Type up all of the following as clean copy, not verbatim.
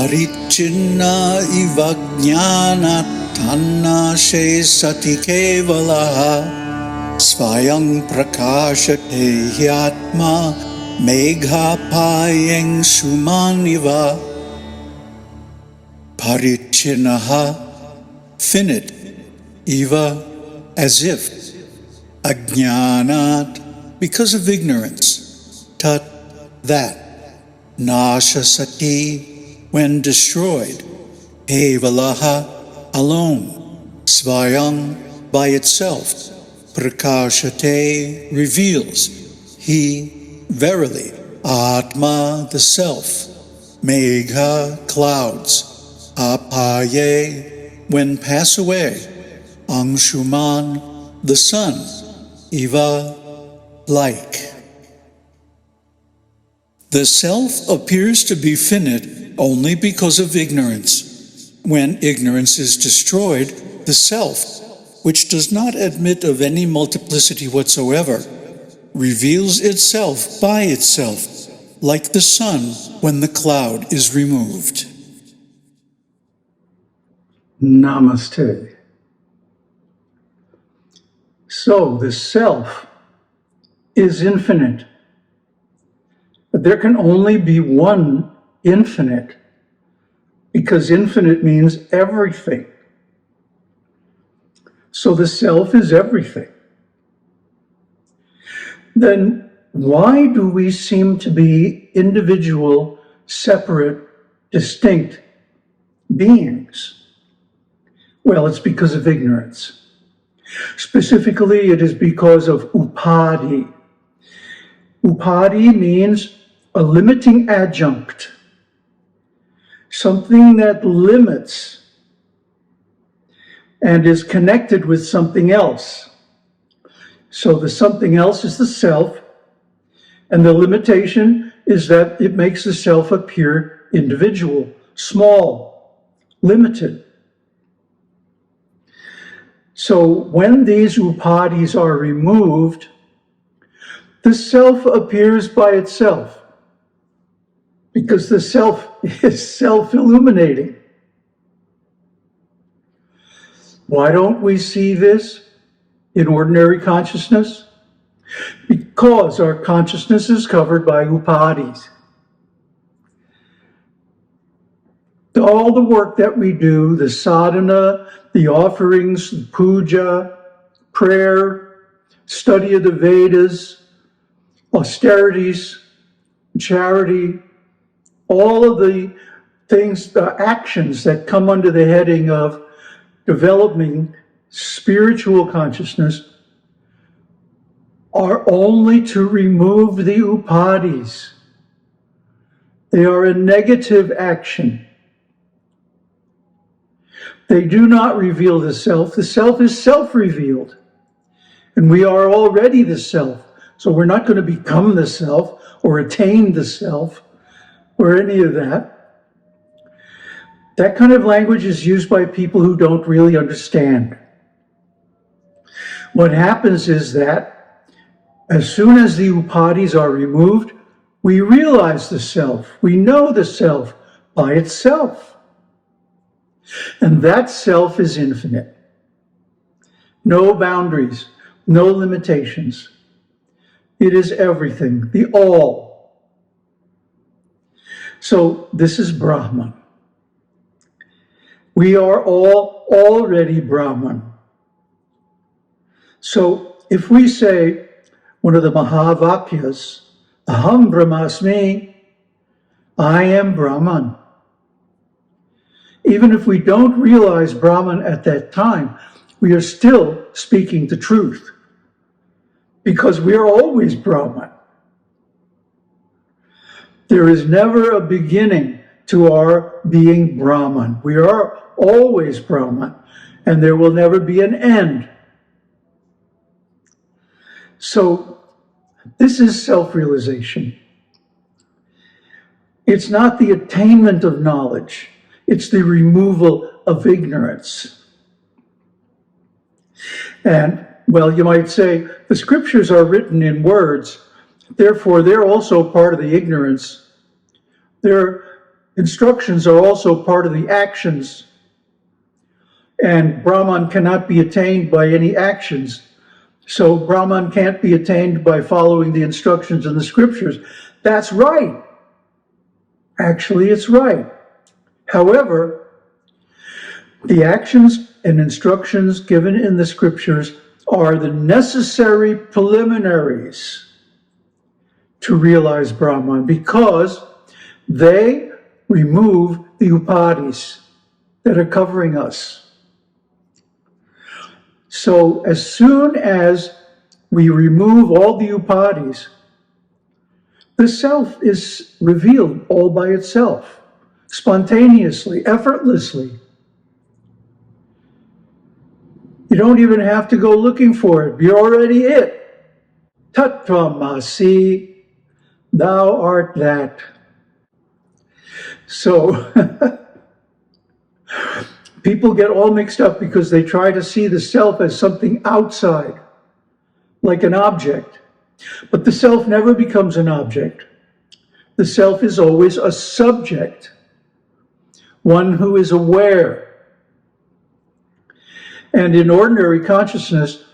Parichinna iva jnanat annashe sati kevalaha svayang prakashate hyatma megha payeng sumaniva. Parichinnaha, finite, eva, as if, ajnanat, because of ignorance, tat, that, nashasati, when destroyed, evalaha, alone, svayang, by itself, prakashate, reveals, he, verily, atma, the self, megha, clouds, apaye, when pass away, angshuman, the sun, eva, like. The self appears to be finite only because of ignorance. When ignorance is destroyed, the self, which does not admit of any multiplicity whatsoever, reveals itself by itself, like the sun when the cloud is removed. Namaste. So the self is infinite. But there can only be one infinite, because infinite means everything. So the self is everything. Then why do we seem to be individual, separate, distinct beings? Well, it's because of ignorance. Specifically, it is because of upadhi. Upadhi means a limiting adjunct, something that limits and is connected with something else. So the something else is the self, and the limitation is that it makes the self appear individual, small, limited. So when these upadhis are removed, the self appears by itself, because the self is self-illuminating. Why don't we see this in ordinary consciousness? Because our consciousness is covered by upadhis. All the work that we do, the sadhana, the offerings, the puja, prayer, study of the Vedas, austerities, charity, all of the things, the actions that come under the heading of developing spiritual consciousness are only to remove the upadhis. They are a negative action. They do not reveal the self. The self is self-revealed. And we are already the self. So we're not going to become the self or attain the self or any of that. That kind of language is used by people who don't really understand. What happens is that as soon as the upadhis are removed, we realize the self. We know the self by itself. And that self is infinite. No boundaries, no limitations. It is everything, the all. So this is Brahman. We are all already Brahman. So if we say one of the Mahavakyas, Aham Brahmasmi, I am Brahman. Even if we don't realize Brahman at that time, we are still speaking the truth, because we are always Brahman. There is never a beginning to our being Brahman. We are always Brahman, and there will never be an end. So this is self-realization. It's not the attainment of knowledge. It's the removal of ignorance. And, well, you might say, the scriptures are written in words, therefore they're also part of the ignorance. They're Instructions are also part of the actions, and Brahman cannot be attained by any actions. So Brahman can't be attained by following the instructions in the scriptures. That's right. Actually, it's right. However, the actions and instructions given in the scriptures are the necessary preliminaries to realize Brahman, because they remove the upadhis that are covering us. So as soon as we remove all the upadhis, the self is revealed all by itself, spontaneously, effortlessly. You don't even have to go looking for it. You're already it. Tattvamasi, thou art that. So people get all mixed up because they try to see the self as something outside, like an object. But the self never becomes an object. The self is always a subject, one who is aware. And in ordinary consciousness,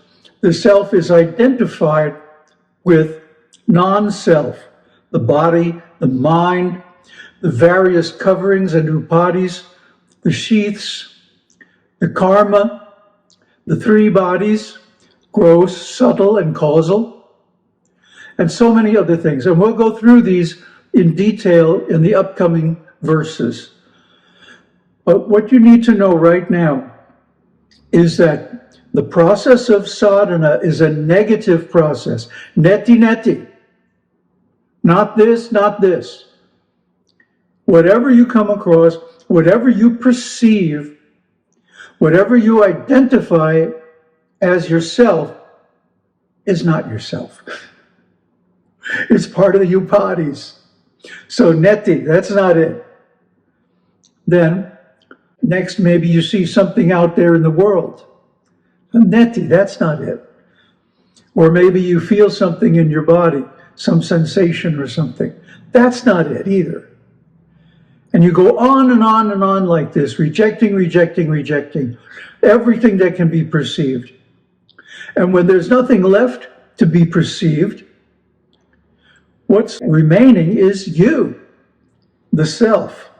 the self is identified with non-self, the body, the mind, the various coverings and upadhis, the sheaths, the karma, the three bodies, gross, subtle, and causal, and so many other things. And we'll go through these in detail in the upcoming verses. But what you need to know right now is that the process of sadhana is a negative process. Neti neti. Not this, not this. Whatever you come across, whatever you perceive, whatever you identify as yourself is not yourself. It's part of the upadhis. So neti, that's not it. Then next, maybe you see something out there in the world. Neti, that's not it. Or maybe you feel something in your body, some sensation or something. That's not it either. And you go on and on and on like this, rejecting, rejecting, rejecting everything that can be perceived. And when there's nothing left to be perceived, what's remaining is you, the self.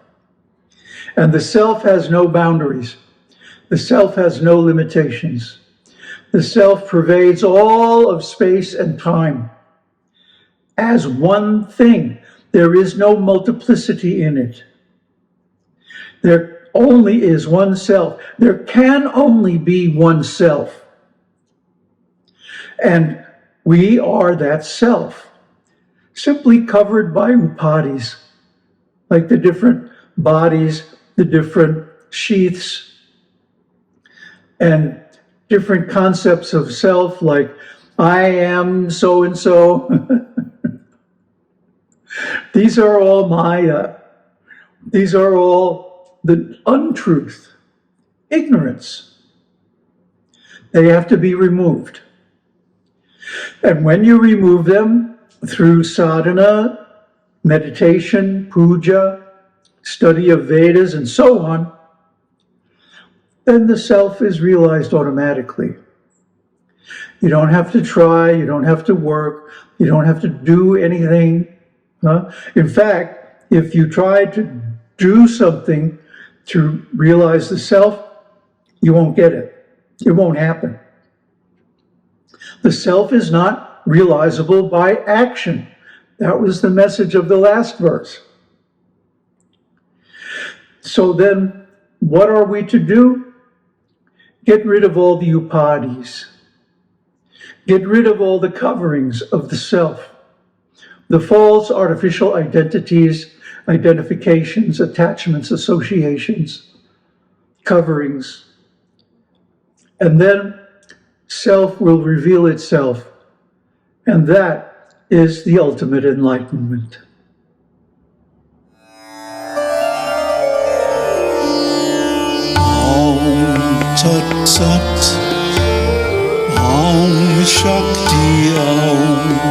And the self has no boundaries. The self has no limitations. The self pervades all of space and time as one thing. There is no multiplicity in it. There only is one self. There can only be one self. And we are that self, simply covered by upadhis, like the different bodies, the different sheaths, and different concepts of self, like I am so-and-so. These are all Maya. These are all the untruth, ignorance. They have to be removed. And when you remove them through sadhana, meditation, puja, study of Vedas, and so on, then the self is realized automatically. You don't have to try, you don't have to work, you don't have to do anything. In fact, if you try to do something to realize the self, you won't get it. It won't happen. The self is not realizable by action. That was the message of the last verse. So then, what are we to do? Get rid of all the upadhis. Get rid of all the coverings of the self, the false artificial identities, identifications, attachments, associations, coverings. And then self will reveal itself, and that is the ultimate enlightenment. Tat Sat, Om Shakti Om.